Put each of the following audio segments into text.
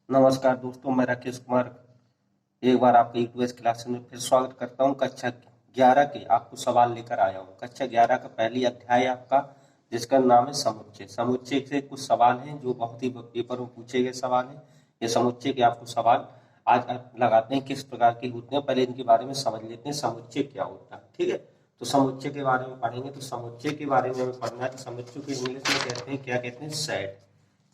नमस्कार दोस्तों, मैं राकेश कुमार एक बार आपके यूट्यूब क्लास में फिर स्वागत करता हूं। कक्षा 11 के आपको सवाल लेकर आया हूं। कक्षा 11 का पहली अध्याय आपका, जिसका नाम है समुच्चय। समुच्चय से कुछ सवाल हैं जो बहुत ही पेपर में पूछे गए सवाल हैं। ये समुच्चय के आपको सवाल आज लगाते हैं, किस प्रकार के होते हैं पहले इनके बारे में समझ लेते हैं। समुच्चय क्या होता है, ठीक है। तो समुच्चय के बारे में पढ़ेंगे। तो समुच्चय के बारे में हमें पढ़ना है कि समुच्चय को इंग्लिश में कहते हैं, क्या कहते हैं, सेट।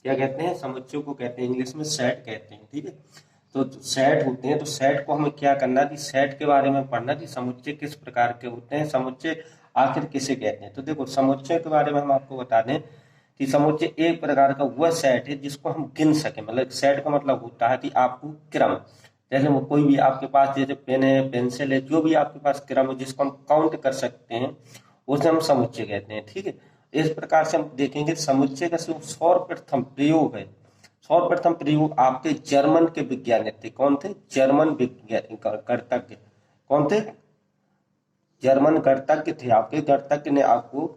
क्या कहते हैं, समुच्चयों को कहते हैं इंग्लिश में सेट कहते हैं, ठीक है। तो सेट होते हैं, तो सेट को हमें क्या करना है कि सेट के बारे में पढ़ना कि समुच्चय किस प्रकार के होते हैं, समुच्चय आखिर किसे कहते हैं। तो देखो, समुच्चय के बारे में हम आपको बता दें कि समुच्चय एक प्रकार का वह सेट है जिसको हम गिन सके। मतलब सेट का मतलब होता है कि आपको क्रम, जैसे वो कोई भी आपके पास जैसे पेन है, पेंसिल है, जो भी आपके पास क्रम है जिसको हम काउंट कर सकते हैं, उसे हम समुच्चय कहते हैं, ठीक है। इस प्रकार से हम देखेंगे समुच्चय का जो सर्वप्रथम प्रयोग है, सर्वप्रथम प्रयोग आपके जर्मन के वैज्ञानिक थे। कौन थे? जर्मन विज्ञान गणितज्ञ। कौन थे? जर्मन गणितज्ञ थे। आपके गणितज्ञ ने आपको,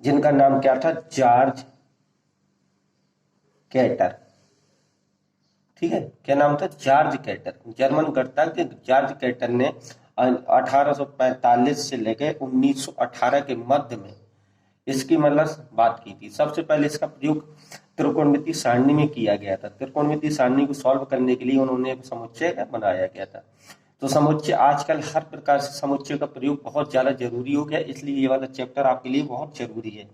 जिनका नाम क्या था? जॉर्ज कैटर, ठीक है। क्या नाम था? George Cantor. जर्मन गणितज्ञ जॉर्ज कैटर ने 1845 से लेकर 1918 के मध्य में इसकी मतलब बात की थी। सबसे पहले इसका प्रयोग त्रिकोणमिति सारणी में किया गया था। त्रिकोणमिति सारणी को सॉल्व करने के लिए उन्होंने एक समुच्चय बनाया गया था। तो समुच्चय आजकल हर प्रकार से समुच्चय का प्रयोग बहुत ज्यादा जरूरी हो गया, इसलिए ये वाला चैप्टर आपके लिए बहुत जरूरी है।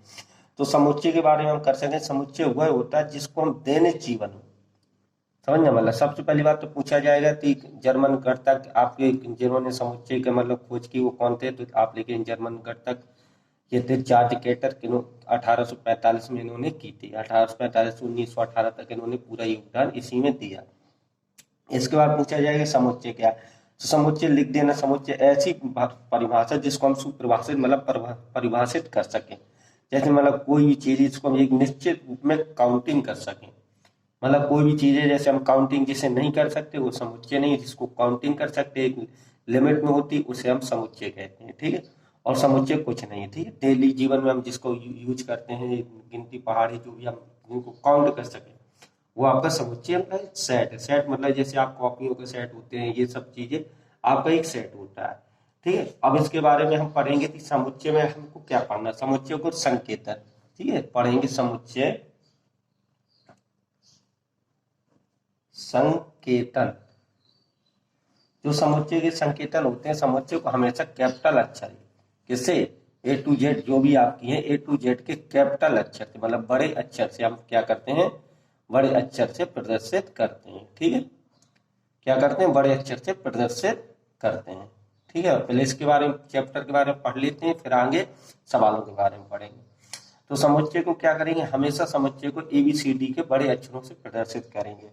तो समुच्चय के बारे में हम कर सकते हैं। समुच्चय वह होता है जिसको हम दैनिक जीवन, समझना, मतलब सबसे पहली बात तो पूछा जाएगा कि जर्मन गणितज्ञ आपके जिन्होंने समुच्चय का मतलब खोज की वो कौन थे, तो आप लेके जर्मन गणितज्ञ ये थे जॉर्ज कैटर। 1845 में इन्होंने की थी। 1845 से 1918 तक इन्होंने पूरा योगदान इसी में दिया। इसके बाद पूछा जाएगा समुच्चय क्या है। तो समुच्चय लिख देना। समुच्चय ऐसी परिभाषा जिसको हम सुपरिभाषित मतलब परिभाषित कर सकें। जैसे मतलब कोई भी चीज जिसको हम एक निश्चित रूप में काउंटिंग कर सकें। मतलब कोई भी चीज है जैसे हम काउंटिंग जिसे नहीं कर सकते वो समुच्चय नहीं है। जिसको काउंटिंग कर सकते एक लिमिट में होती उसे हम समुच्चय कहते हैं, ठीक है। और समुच्चय कुछ नहीं है, ठीक है। डेली जीवन में हम जिसको यूज करते हैं, गिनती पहाड़ी जो भी हम जिनको काउंट कर सके, वो आपका समुच्चय मतलब सेट है। सेट मतलब जैसे आप कॉपियों के सेट होते हैं, ये सब चीजें आपका एक सेट होता है, ठीक है। अब इसके बारे में हम पढ़ेंगे कि समुच्चय में हमको क्या पढ़ना। समुच्चय को संकेतन, ठीक है, पढ़ेंगे समुच्चय संकेतन। जो समुच्चय के संकेतन होते हैं, समुच्चय को हमेशा कैपिटल अक्षर, किससे? ए टू जेड जो भी आपकी है, ए टू जेड के कैपिटल अक्षर से मतलब बड़े अक्षर से हम क्या करते हैं? बड़े अक्षर से प्रदर्शित करते हैं, ठीक है। क्या करते हैं? बड़े अक्षर से प्रदर्शित करते हैं, ठीक है। पहले इसके बारे में चैप्टर के बारे में पढ़ लेते हैं, फिर आगे सवालों के बारे में पढ़ेंगे। तो समुच्चय को क्या करेंगे? हमेशा समुच्चय को एबीसीडी के बड़े अक्षरों से प्रदर्शित करेंगे।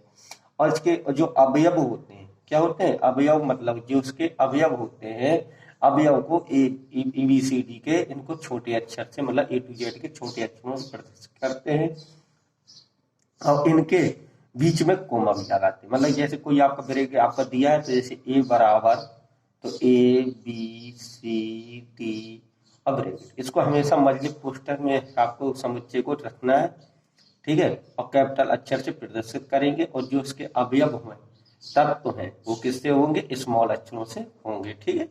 और इसके जो अवयव होते हैं, क्या होते हैं? अवयव मतलब जो उसके अवयव होते हैं, अवयव को एबीसीडी के इनको छोटे अक्षर से मतलब ए टू जेड के छोटे अक्षरों से प्रदर्शित करते हैं। और इनके बीच में कोमा भी लगाते हैं। मतलब जैसे कोई आपका ब्रेक आपका दिया है, तो जैसे ए बराबर, तो ए बी सी डी, अब ब्रैकेट, इसको हमेशा मजलिस पोस्टर में आपको समुच्चय को रखना है, ठीक है। और कैपिटल अक्षर से प्रदर्शित करेंगे। और जो इसके अवयव हैं, तत्व हैं, वो किससे होंगे? स्मॉल अक्षरों से होंगे, ठीक है।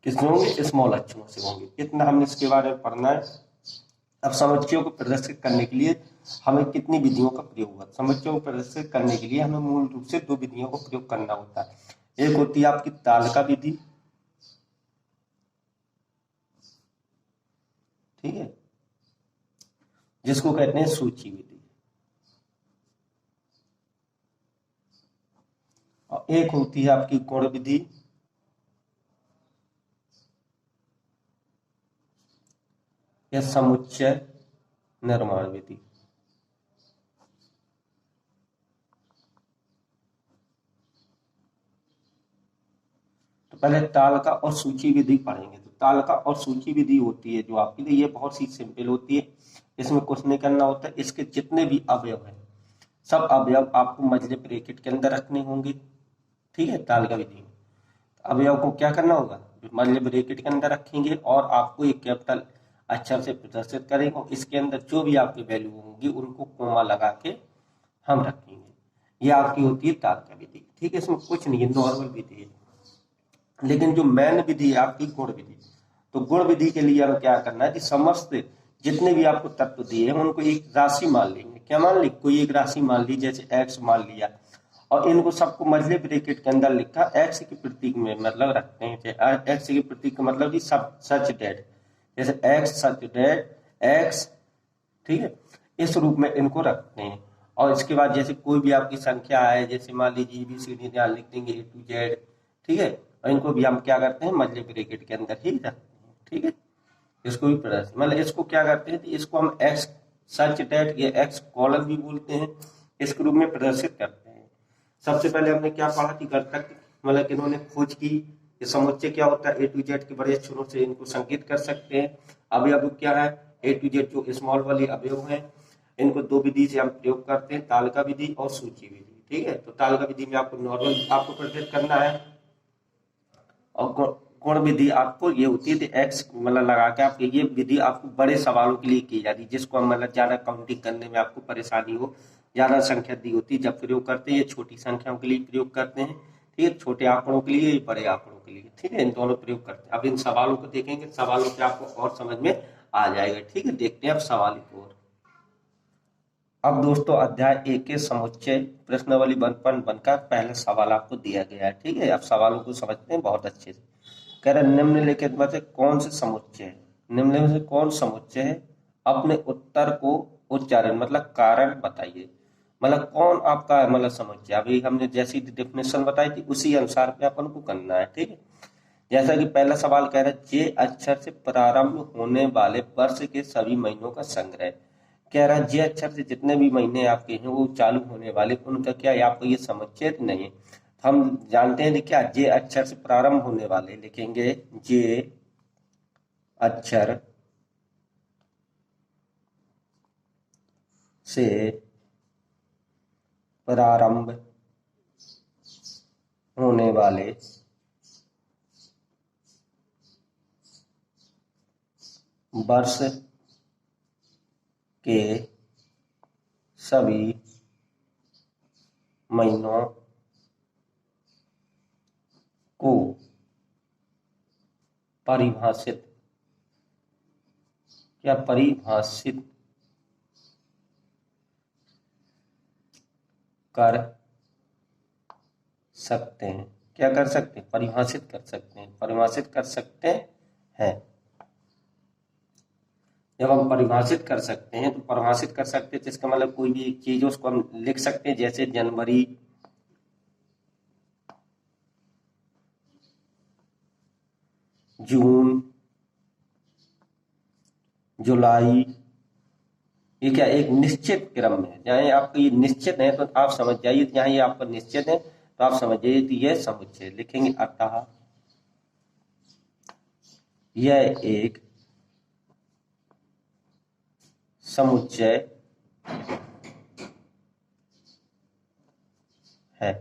किससे होंगे? स्मॉल अक्षरों से होंगे। इतना हमने इसके बारे में पढ़ना है। अब समुच्चयों को प्रदर्शित करने के लिए हमें कितनी विधियों का प्रयोग हुआ? समुच्चयों को प्रदर्शित करने के लिए हमें मूल रूप से दो विधियों का प्रयोग करना होता है। एक होती है आपकी तालिका विधि, ठीक है, जिसको कहते हैं सूची विधि। और एक होती है आपकी गुण विधि, या समुच्चय निर्माण विधि। तो पहले तालिका और सूची विधि पढ़ेंगे। तो तालिका और सूची विधि होती है जो आपके लिए, ये बहुत सी सिंपल होती है। इसमें कुछ नहीं करना होता है। इसके जितने भी अवयव हैं, सब अवयव आपको मजले ब्रैकेट के अंदर रखने होंगे, ठीक है। तालिका विधि में अवयव को क्या करना होगा? मजले ब्रैकेट के अंदर रखेंगे और आपको एक कैपिटल अक्षर से प्रदर्शित करेंगे। और इसके अंदर जो भी आपकी वैल्यू होंगी उनको कोमा लगा के हम रखेंगे। ये आपकी होती है तालिका विधि, ठीक है, इसमें कुछ नहीं है, नॉर्मल विधि है। लेकिन जो मेन विधि है आपकी गुण विधि, तो गुण विधि के लिए हमें क्या करना है कि समस्त जितने भी आपको तत्व दिए हैं उनको एक राशि मान लेंगे। क्या मान ली? कोई एक राशि मान ली, जैसे एक्स मान लिया, और इनको सबको मझले ब्रैकेट के अंदर लिखा, एक्स के प्रतीक में मतलब रखते हैं। एक्स के प्रतीक का मतलब सब सच डेट, जैसे एक्स सच डेट एक्स, ठीक है, इस रूप में इनको रखते हैं। और इसके बाद जैसे कोई भी आपकी संख्या है, जैसे मान लीजिए ABCD यहाँ लिख देंगे A to Z, ठीक है, और इनको भी हम क्या करते हैं, मल्ले ब्रैकेट के अंदर ही रखते हैं, ठीक है। इसको भी प्रदर्शित, मतलब इसको क्या करते हैं, इसको हम एक्स सर्च डेट या एक्स कॉलम भी बोलते हैं, इसके रूप में प्रदर्शित करते हैं। सबसे पहले हमने क्या पढ़ा कि गणतज्ञ मतलब इन्होंने खोज की कि समुच्चय क्या होता है, A to Z के बड़े अक्षरों से इनको संकेत कर सकते हैं। अवयव क्या है, A to Z जो स्मॉल वाली अवयव है, इनको दो विधि से हम प्रयोग करते हैं, तालिका विधि और सूची विधि, ठीक है। तो तालिका विधि में आपको नॉर्मल आपको प्रदर्शित करना है, और गुण विधि आपको ये होती है एक्स मतलब लगा के आपके, ये विधि आपको बड़े सवालों के लिए की जाती है, जिसको हम मतलब ज्यादा काउंटिंग करने में आपको परेशानी हो, ज्यादा संख्या दी होती है जब प्रयोग करते हैं। ये छोटी संख्याओं के लिए प्रयोग करते हैं, ठीक है, छोटे आंकड़ों के लिए, बड़े आंकड़ों के लिए, ठीक है, इन दोनों प्रयोग करते हैं। अब इन सवालों को देखेंगे, सवालों से आपको और समझ में आ जाएगा, ठीक है। देखते हैं अब सवाल की ओर। अब दोस्तों अध्याय 1 के समुच्चय प्रश्नावली बनकर पहला सवाल आपको दिया गया है, ठीक है। अब सवालों को समझते हैं बहुत अच्छे से। कह रहा निम्नलिखित में से कौन से समुच्चय है, निम्नलिखित में से कौन समुच्चय है, अपने उत्तर को उच्चारण मतलब कारण बताइए। मतलब कौन आपका मतलब समुच्चय, अभी हमने जैसी डेफिनेशन बताई थी उसी अनुसार पे अपन को करना है, ठीक है। जैसा कि पहला सवाल कह रहा है, जे अक्षर से प्रारंभ होने वाले वर्ष के सभी महीनों का संग्रह। कह रहा है जे अक्षर से जितने भी महीने आपके हैं वो चालू होने वाले, उनका क्या है, आपको ये समुच्चय नहीं है। हम जानते हैं क्या, जे अक्षर से प्रारंभ होने वाले लिखेंगे, जे अक्षर से प्रारंभ होने वाले वर्ष के सभी महीनों को परिभाषित, क्या परिभाषित कर सकते हैं। क्या कर सकते हैं, परिभाषित कर सकते हैं, परिभाषित कर सकते हैं। जब हम परिभाषित कर सकते हैं तो परिभाषित कर सकते हैं जिसका मतलब कोई भी एक चीज उसको हम लिख सकते हैं, जैसे जनवरी, जून, जुलाई, ये क्या एक निश्चित क्रम में, जहाँ आपका ये निश्चित है तो आप समझ जाइए, जहाँ ये आपका निश्चित है तो आप समझ जाइए कि यह समुच्चय लिखेंगे। अतः यह एक समुच्चय है।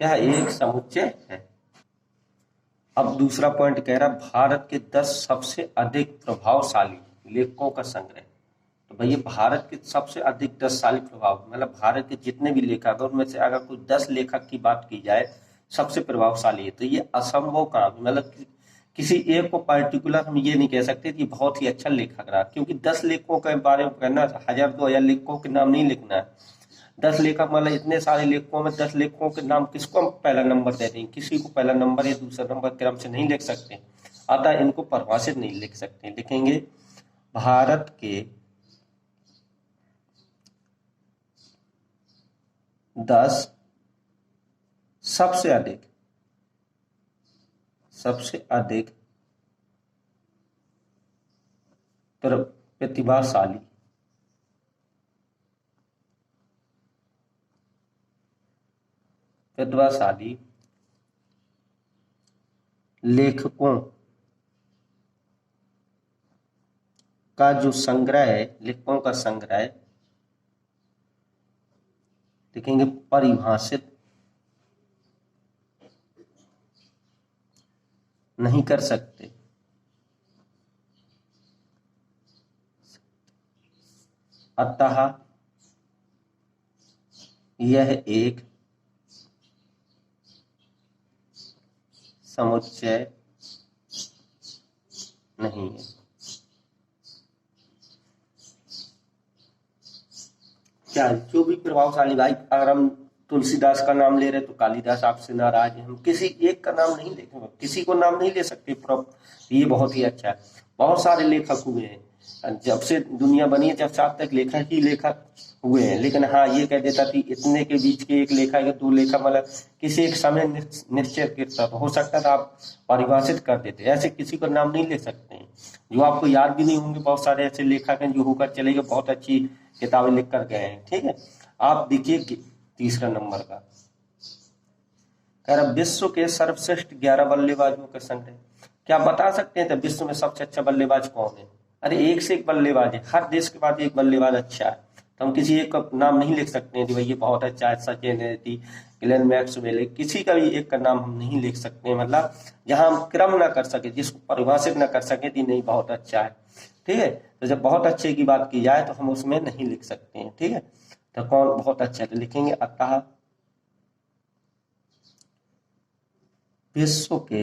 क्या है, एक समुच्चय है। अब दूसरा पॉइंट कह रहा भारत के 10 सबसे अधिक प्रभावशाली लेखकों का संग्रह। तो भैया भारत के सबसे अधिक 10 साली प्रभाव मतलब भारत के जितने भी लेखक हैं उनमें से अगर कोई 10 लेखक की बात की जाए सबसे प्रभावशाली है, तो ये असंभव काम है। मतलब किसी एक को पर्टिकुलर हम ये नहीं कह सकते कि बहुत ही अच्छा लेखक रहा, क्योंकि 10 लेखकों के बारे में कहना, 1000-2000 लेखकों के नाम नहीं लिखना है। 10 लेखक मतलब इतने सारे लेखकों में 10 लेखकों के नाम किसको हम पहला नंबर दे दें, किसी को पहला नंबर या दूसरा नंबर क्रम से नहीं लिख सकते, अतः इनको परिभाषित नहीं लिख सकते। लिखेंगे भारत के 10 सबसे अधिक प्रतिभाशाली लेखकों का जो संग्रह है, लेखकों का संग्रह लिखेंगे परिभाषित नहीं कर सकते। अतः यह एक समुच्चय नहीं है। क्या जो भी प्रभावशाली, भाई अगर हम तुलसीदास का नाम ले रहे तो कालिदास आपसे नाराज है, हम किसी एक का नाम नहीं ले, किसी को नाम नहीं ले सकते। ये बहुत ही अच्छा है। बहुत सारे लेखक हुए हैं, जब से दुनिया बनी है जब से आज तक लेखक ही लेखक हुए हैं। लेकिन हाँ, ये कह देता थी इतने के बीच के एक लेखक या दो लेखक, मतलब किसी एक समय निश्चित हो सकता था, आप परिभाषित कर देते। ऐसे किसी का नाम नहीं ले सकते हैं, जो आपको याद भी नहीं होंगे। बहुत सारे ऐसे लेखक हैं जो होकर चले गए, बहुत अच्छी किताबें लिख कर गए हैं। ठीक है, आप देखिए तीसरा नंबर का कह रहा, विश्व के सर्वश्रेष्ठ 11 बल्लेबाजों का संग्रह। क्या बता सकते हैं तो विश्व में सबसे अच्छा बल्लेबाज कौन है? अरे एक से एक बल्लेबाज है, हर देश के बाद एक बल्लेबाज अच्छा है। तो हम किसी एक का नाम नहीं लिख सकते हैं कि भाई ये बहुत अच्छा है, सचिन है, ग्लेन मैक्सवेल है, किसी का भी एक का नाम हम नहीं लिख सकते हैं। मतलब जहां हम क्रम ना कर सके, जिसको परिभाषित ना कर सके कि नहीं बहुत अच्छा है। ठीक है, तो जब बहुत अच्छे की बात की जाए तो हम उसमें नहीं लिख सकते हैं। ठीक है, तो कौन बहुत अच्छा है तो लिखेंगे अतः विश्व के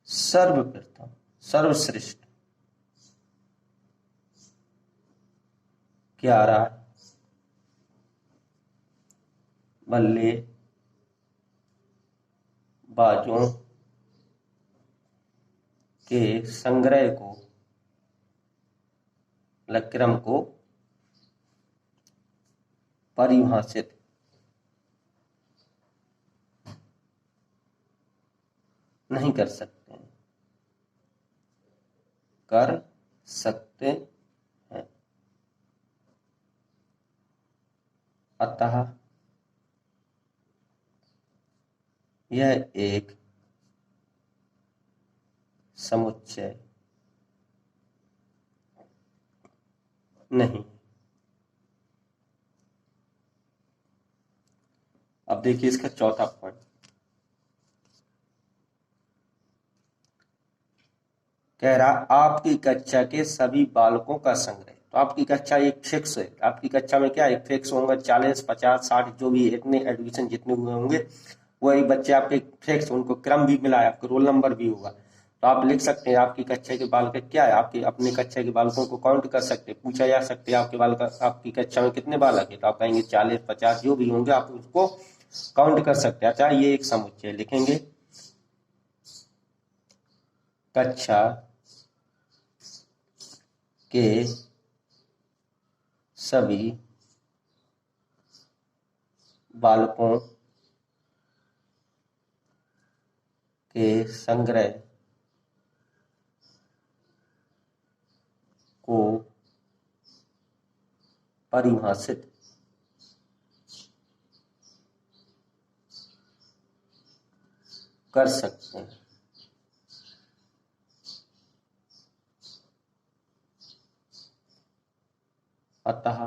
सर्वप्रथम सर्वश्रेष्ठ 11 बल्लेबाजों के संग्रह को, क्रम को परिभाषित नहीं कर सकते हैं, कर सकते हैं। अतः यह एक समुच्चय नहीं। अब देखिए इसका चौथा पॉइंट, कह रहा आपकी कक्षा के सभी बालकों का संग्रह। तो आपकी कक्षा एक फिक्स है, आपकी कक्षा में क्या एक फिक्स होंगे, 40 50 60 जो भी इतने एडमिशन जितने हुए होंगे वही बच्चे आपके फिक्स, उनको क्रम भी मिला है, आपको रोल नंबर भी होगा। तो आप लिख सकते हैं आपकी कक्षा के बालक क्या है, आपके अपने कक्षा के बालकों को काउंट कर सकते हैं। पूछा जा सकते हैं आपके बालक, आपकी कक्षा में कितने बालक है, तो आप कहेंगे 40 50 जो भी होंगे आप उसको काउंट कर सकते हैं। अच्छा, ये एक समुच्चय लिखेंगे, कक्षा के सभी बालकों के संग्रह को परिभाषित कर सकते हैं। अतः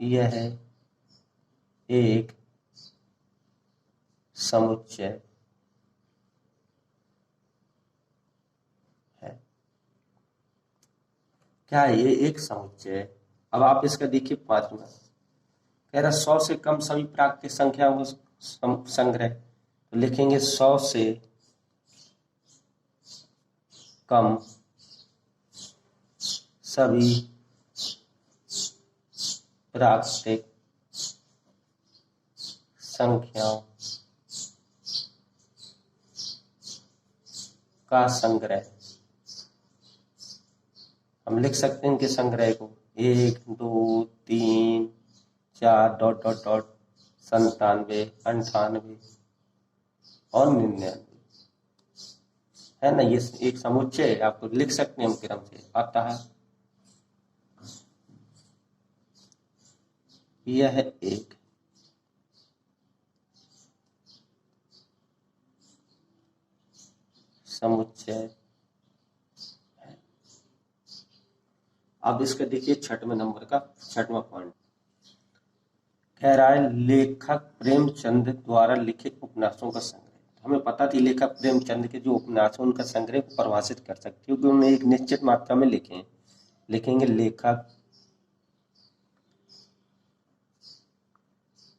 यह एक समुच्चय है। क्या है ये एक समुच्चय है। अब आप इसका देखिए पांचवा, कह रहा 100 से कम सभी प्राकृतिक संख्या हो संग्रह। तो लिखेंगे 100 से कम सभी प्राकृतिक संख्याओं का संग्रह। हम लिख सकते हैं इनके संग्रह को 1 2 3 4 डॉट डॉट डॉट 97 98 और 99 है ना। ये एक समुच्चय है, आपको लिख सकते हैं हम क्रम से। अतः यह एक समुच्चय है। अब इसका देखिए छठवें नंबर का छठवां पॉइंट, कह रहा है लेखक प्रेमचंद द्वारा लिखित उपन्यासों का संग्रह। हमें पता थी लेखक प्रेमचंद के जो उपन्यास है उनका संग्रह को परिभाषित कर सकते, क्योंकि उन्होंने एक निश्चित मात्रा में लिखे हैं। लिखेंगे लेखक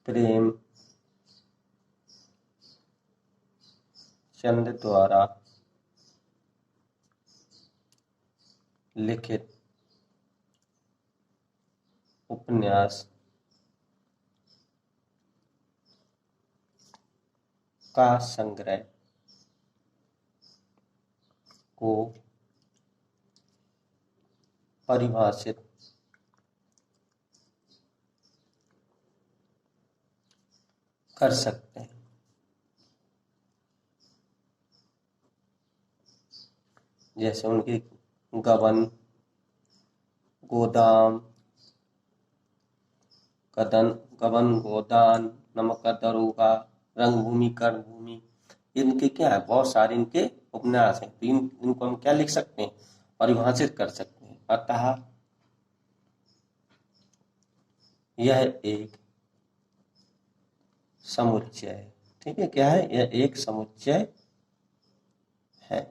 प्रेम चंद द्वारा लिखित उपन्यास का संग्रह को परिभाषित कर सकते हैं। जैसे उनके गबन, गोदाम, गबन, गोदान, नमक का दरोगा, रंगभूमि, कर्मभूमि, इनके क्या है, बहुत सारे इनके उपन्यास हैं। तो इनको हम क्या लिख सकते हैं, परिभाषित कर सकते हैं। अतः यह एक समुच्चय है। ठीक है, क्या है, यह एक समुच्चय है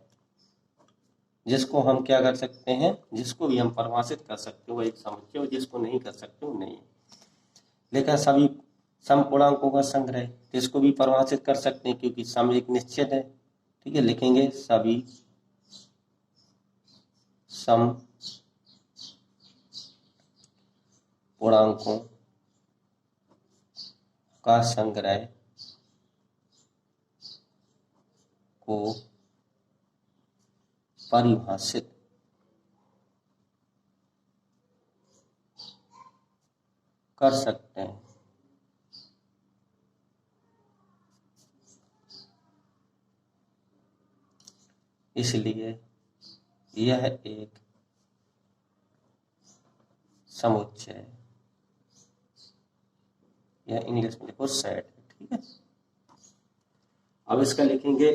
जिसको हम क्या कर सकते हैं, जिसको भी हम परिभाषित कर सकते हो, वह एक समुच्चय, और जिसको नहीं कर सकते वो नहीं है। लेकिन सभी समपूर्णांकों का संग्रह, इसको भी परिभाषित कर सकते हैं क्योंकि सम एक निश्चित है। ठीक है, लिखेंगे सभी सम पूर्णांकों का संग्रह को परिभाषित कर सकते हैं। इसलिए यह एक समुच्चय है। यह इंग्लिश में लिखो सेट है। ठीक है, अब इसका लिखेंगे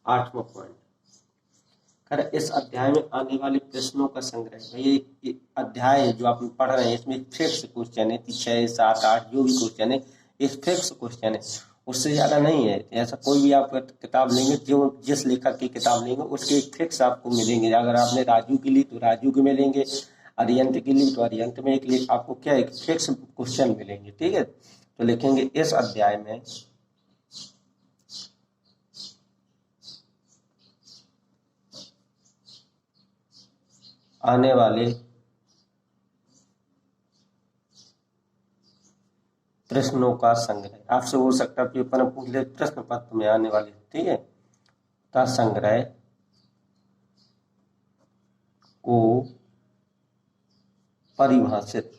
8वां पॉइंट। कर इस अध्याय में आने वाले प्रश्नों का संग्रह। ये अध्याय जो आप पढ़ रहे हैं इसमें फिक्स क्वेश्चन है, 6, 7, 8 जो भी क्वेश्चन है इस फिक्स क्वेश्चन है, उससे ज्यादा नहीं है। ऐसा कोई भी आप किताब लेंगे, जो जिस लेखक की किताब लेंगे उसके एक फिक्स आपको मिलेंगे। अगर आपने राजू की ली तो राजू के मिलेंगे, अरियंत की ली तो अरियंत में एक आपको क्या एक फिक्स क्वेश्चन मिलेंगे। ठीक है, तो लिखेंगे इस अध्याय में आने वाले प्रश्नों का संग्रह। आपसे हो सकता है पेपर में पूछ ले, प्रश्न पत्र में आने वाले, ठीक है, का संग्रह को परिभाषित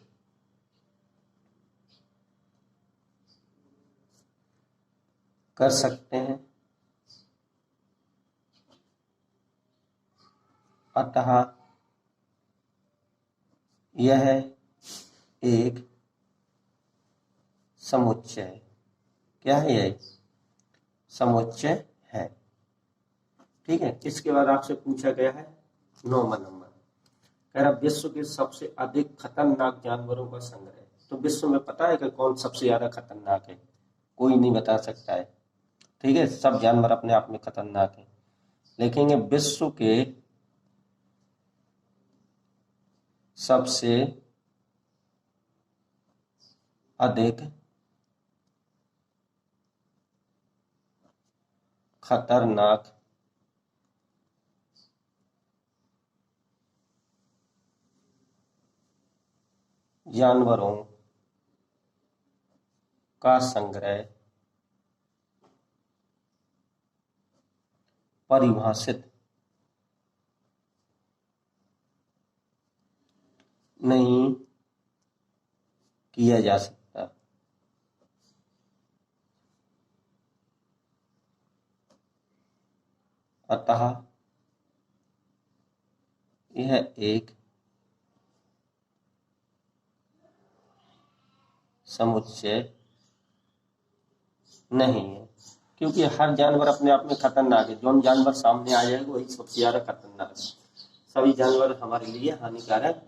कर सकते हैं। अतः यह एक समुच्चय, क्या है, यह समुच्चय है। ठीक है, इसके बाद आपसे पूछा गया है 9वां नंबर, कह रहा विश्व के सबसे अधिक खतरनाक जानवरों का संग्रह। तो विश्व में पता है कि कौन सबसे ज्यादा खतरनाक है, कोई नहीं बता सकता है। ठीक है, सब जानवर अपने आप में खतरनाक है। लिखेंगे विश्व के सबसे अधिक खतरनाक जानवरों का संग्रह परिभाषित नहीं किया जा सकता। अतः यह एक समुच्चय नहीं है, क्योंकि हर जानवर अपने आप में खतरनाक है। जो जानवर सामने आ जाएगा वही सबसे ज्यादा खतरनाक है। सभी जानवर हमारे लिए हानिकारक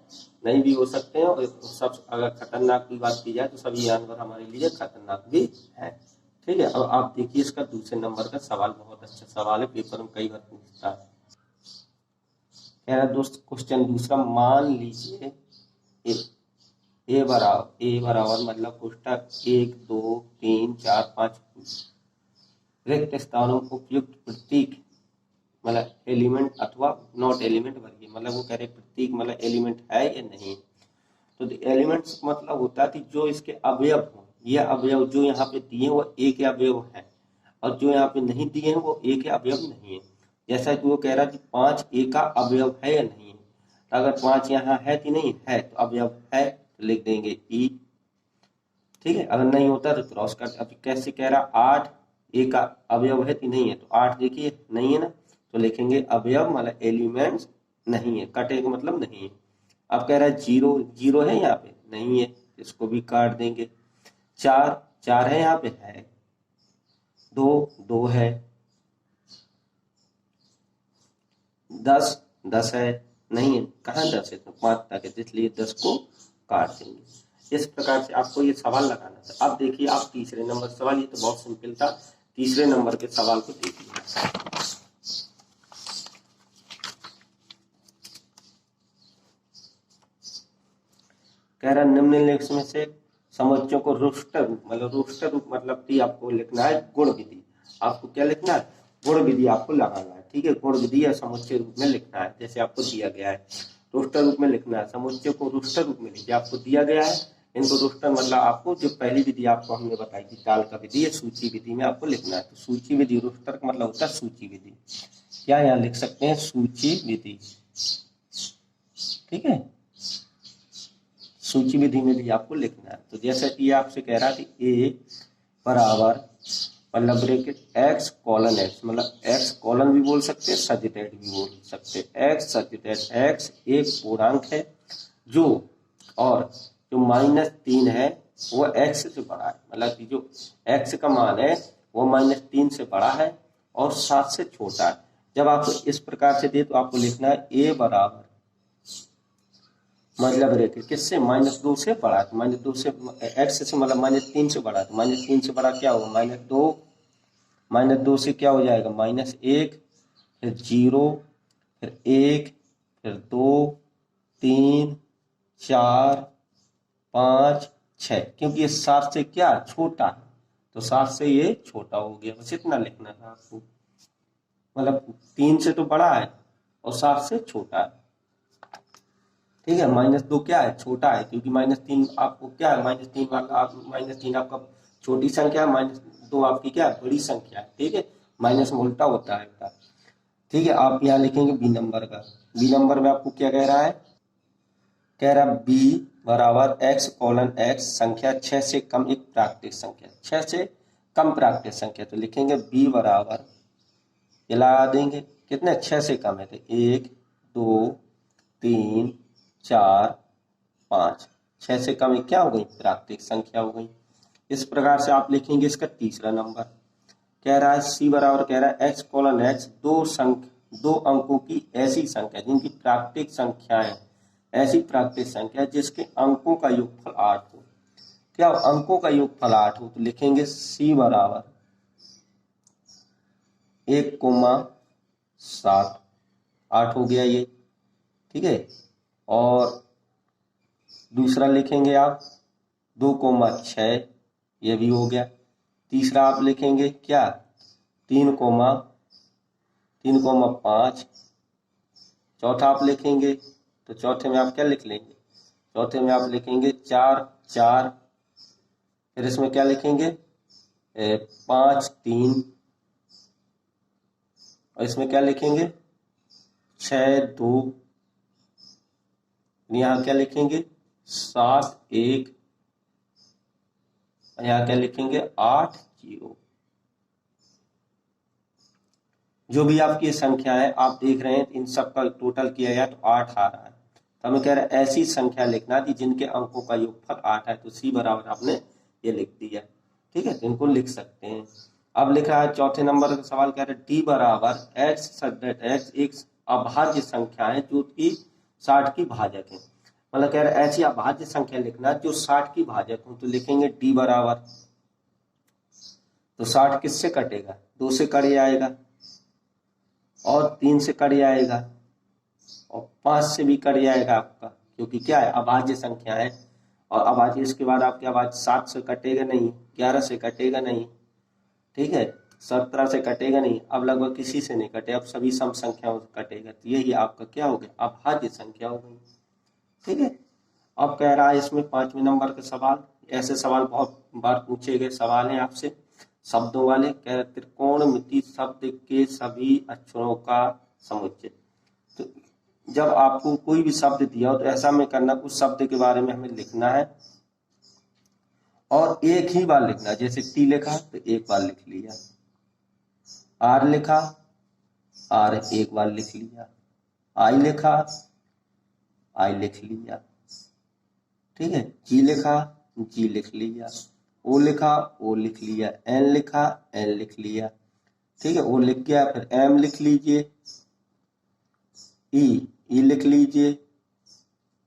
नहीं भी हो सकते हैं, और सब अगर खतरनाक की बात की जाए तो सभी जानवर हमारे लिए खतरनाक भी है। ठीक है, अब आप देखिए इसका दूसरे नंबर का सवाल, बहुत अच्छा सवाल है, पेपर में कई बार पूछता है। कह रहा दोस्त क्वेश्चन दूसरा, मान लीजिए ए बराबर मतलब कोष्टक 1 2 3 4 5 रिक्त स्थानों में उपयुक्त प्रतीक मतलब एलिमेंट अथवा नॉट एलिमेंट वर्गीय, मतलब वो कह रहे प्रतीक मतलब एलिमेंट है या नहीं। तो एलिमेंट्स मतलब होता है कि जो इसके अवयव हो, ये अवयव जो यहाँ पे दिए वो एक अवयव है और जो यहाँ पे नहीं दिए हैं वो एक अवयव नहीं है। जैसा कि वो कह रहा है कि 5 ए का अवयव है या नहीं है, तो अगर 5 यहाँ है कि नहीं है तो अवयव है तो लिख देंगे ई, ठीक है। अगर नहीं होता तो क्रॉस कर। अब कैसे कह रहा 8 ए का अवयव है कि नहीं है, तो 8 देखिए नहीं है ना, तो लिखेंगे अवयव मतलब एलिमेंट्स नहीं है, कटे का मतलब नहीं है। अब कह रहा है 0 0 है यहाँ पे नहीं है, इसको भी काट देंगे। 4 4 है यहाँ पे है, 2 2 है, 10 10 है नहीं है, कहाँ 10 है तो 5 तक है, इसलिए 10 को काट देंगे। इस प्रकार से आपको ये सवाल लगाना था। अब देखिए आप तीसरे नंबर सवाल, ये तो बहुत सिंपल था, तीसरे नंबर के सवाल को देखिए। कह रहा निम्नलिखित में से समुच्चयों को रोस्टर रूप मतलब कि आपको लिखना है गुण विधि। आपको क्या लिखना है, गुण विधि आपको लगाना है, ठीक है। गुण विधि या समुच्चय रूप में लिखना है, जैसे आपको दिया गया है रोस्टर रूप में लिखना है। समुच्चय को रोस्टर रूप में लिखिए, आपको दिया गया है इनको रोस्टर मतलब आपको जो पहली विधि आपको हमने बताई थी तालिका विधि या सूची विधि में आपको लिखना है। तो सूची विधि रोस्टर का मतलब होता है सूची विधि, क्या यहाँ लिख सकते हैं सूची विधि, ठीक है। सूची विधि में भी आपको लिखना है। तो जैसा कि आपसे कह रहा था ए बराबर मतलब ब्रैकेट एक्स कॉलन एक्स, मतलब एक्स कॉलन भी बोल सकते हैं सजिटेड भी बोल सकते हैं, एक्स सजिटेड एक्स एक पूर्णांक है जो, और जो -3 है वो एक्स से बड़ा है, मतलब कि जो एक्स का मान है वो -3 से बड़ा है और 7 से छोटा है। जब आपको इस प्रकार से दे तो आपको लिखना है ए बराबर मतलब ब्रैकेट किससे -2 से बड़ा है, -2 से एक्स से मतलब -3 से बड़ा है, तो -3 से बड़ा क्या होगा -2 से क्या हो जाएगा -1 फिर 0 फिर 1 फिर 2 3 4 5 6, क्योंकि ये 7 से क्या छोटा है तो 7 से ये छोटा हो गया, बस इतना लिखना था आपको। मतलब 3 से तो बड़ा है और 7 से छोटा है, ठीक है। -2 क्या है छोटा है, क्योंकि -3 आपको क्या है -3 आपका छोटी संख्या है, -2 आपकी क्या है बड़ी संख्या है, ठीक है। माइनस में उल्टा होता है बेटा, ठीक है। आप यहाँ लिखेंगे बी नंबर का, बी नंबर में आपको क्या कह रहा है, कह रहा बी बराबर एक्स कॉलन एक्स संख्या 6 से कम एक प्राकृतिक संख्या, 6 से कम प्राकृतिक संख्या, तो लिखेंगे बी बराबर ये लगा देंगे कितने 6 से कम है तो 1 2 3 4 5, 6 से कम क्या हो गई प्राकृतिक संख्या हो गई। इस प्रकार से आप लिखेंगे इसका तीसरा नंबर। कह रहा है सी बराबर कह रहा है एक्स कॉलन एक्स दो अंकों की ऐसी संख्या जिनकी प्राकृतिक संख्याएं ऐसी प्राकृतिक संख्या जिसके अंकों का योगफल 8 हो। क्या अंकों का योगफल 8 हो, तो लिखेंगे सी बराबर 1,7 8 हो गया ये, ठीक है। और दूसरा लिखेंगे आप 2,6 ये भी हो गया। तीसरा आप लिखेंगे क्या 3,5। चौथा आप लिखेंगे तो चौथे में आप क्या लिख लेंगे, चौथे में आप लिखेंगे 4 4, फिर इसमें क्या लिखेंगे 5 3, और इसमें क्या लिखेंगे 6 2, यहाँ क्या लिखेंगे 7 1, यहाँ क्या लिखेंगे 8 0। जो भी आपकी संख्या है आप देख रहे हैं इन सब का टोटल किया गया तो 8 आ रहा है। तो हमें कह रहे हैं ऐसी संख्या लिखना थी जिनके अंकों का योगफल 8 है, तो सी बराबर आपने ये लिख दिया, ठीक है। इनको लिख सकते हैं। अब लिखा है चौथे नंबर का सवाल कह रहे डी बराबर एक्स एक अभाज्य संख्या है जो कि 60 की भाजक है, मतलब कह रहे ऐसी अभाज्य संख्या लिखना जो 60 की भाजक हो, तो लिखेंगे डी बराबर तो 60 किससे कटेगा 2 से कट जाएगा और 3 से कट जाएगा और 5 से भी कट जाएगा आपका, क्योंकि क्या है अभाज्य संख्या है। और आवाज इसके बाद आपकी आवाज 7 से कटेगा नहीं, 11 से कटेगा नहीं, ठीक है, 17 से कटेगा नहीं, अब लगभग किसी से नहीं कटे, अब सभी सम संख्याओं से कटेगा। तो यही आपका क्या हो गया, अभाज्य संख्या हो गई। ठीक है। अब कह रहा है इसमें 5वें नंबर के सवाल, ऐसे सवाल बहुत बार पूछे गए सवाल हैं आपसे शब्दों वाले। कह रहे त्रिकोणमिति शब्द के सभी अक्षरों का समुच्चय। तो जब आपको कोई भी शब्द दिया हो तो ऐसा में करना, उस शब्द के बारे में हमें लिखना है और एक ही बार लिखना है। जैसे टी लिखा तो एक बार लिख लिया, आर लिखा, आर एक बार लिख लिया, आई लिखा, आई लिख लिया, ठीक है, जी लिखा, जी लिख लिया, ओ लिखा, ओ लिख लिया, एन लिखा, एन लिख लिया, ठीक है, ओ लिख गया। फिर एम लिख लीजिए, ई लिख लीजिए,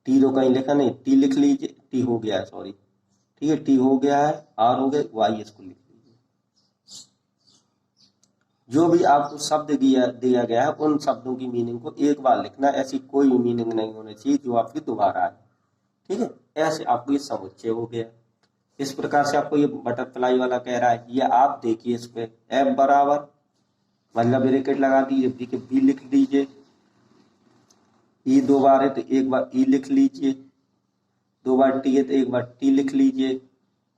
टी तो कहीं लिखा नहीं, टी लिख लीजिए, टी हो गया है, सॉरी, ठीक है, टी हो गया है, आर हो गया, वाई इसको लिख लीजिए। जो भी आपको शब्द दिया गया है उन शब्दों की मीनिंग को एक बार लिखना, ऐसी कोई भी मीनिंग नहीं होनी चाहिए जो आपकी दोबारा आए। ठीक है, ऐसे आपको ये समुच्चय हो गया। इस प्रकार से आपको ये बटरफ्लाई वाला कह रहा है, ये आप देखिए इस पे एफ बराबर, मतलब ब्रैकेट लगा दीजिए, बी लिख लीजिए, ई 2 बार है तो एक बार ई लिख लीजिए, 2 बार टी है तो एक बार टी लिख लीजिए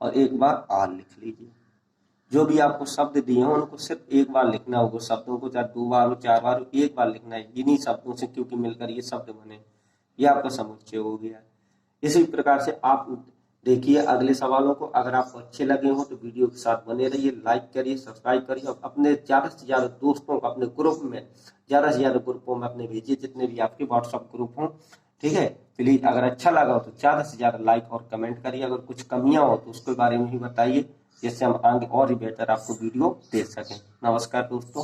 और एक बार आर लिख लीजिए। जो भी आपको शब्द दिए हैं उनको सिर्फ एक बार लिखना होगा, शब्दों को चाहे 2 बार हो 4 बार हो, एक बार लिखना है। इन्हीं शब्दों से क्योंकि मिलकर ये शब्द बने, ये आपका समुच्चय हो गया। इसी प्रकार से आप देखिए अगले सवालों को। अगर आपको अच्छे लगे हो तो वीडियो के साथ बने रहिए, लाइक करिए, सब्सक्राइब करिए और अपने ज्यादा से ज्यादा दोस्तों को अपने ग्रुप में, ज्यादा से ज्यादा ग्रुपों में अपने भेजिए, जितने भी आपके व्हाट्सएप ग्रुप हों। ठीक है, प्लीज अगर अच्छा लगा हो तो ज्यादा से ज्यादा लाइक और कमेंट करिए। अगर कुछ कमियां हो तो उसके बारे में भी बताइए, जिससे हम आगे और ही बेहतर आपको वीडियो दे सकें। नमस्कार दोस्तों।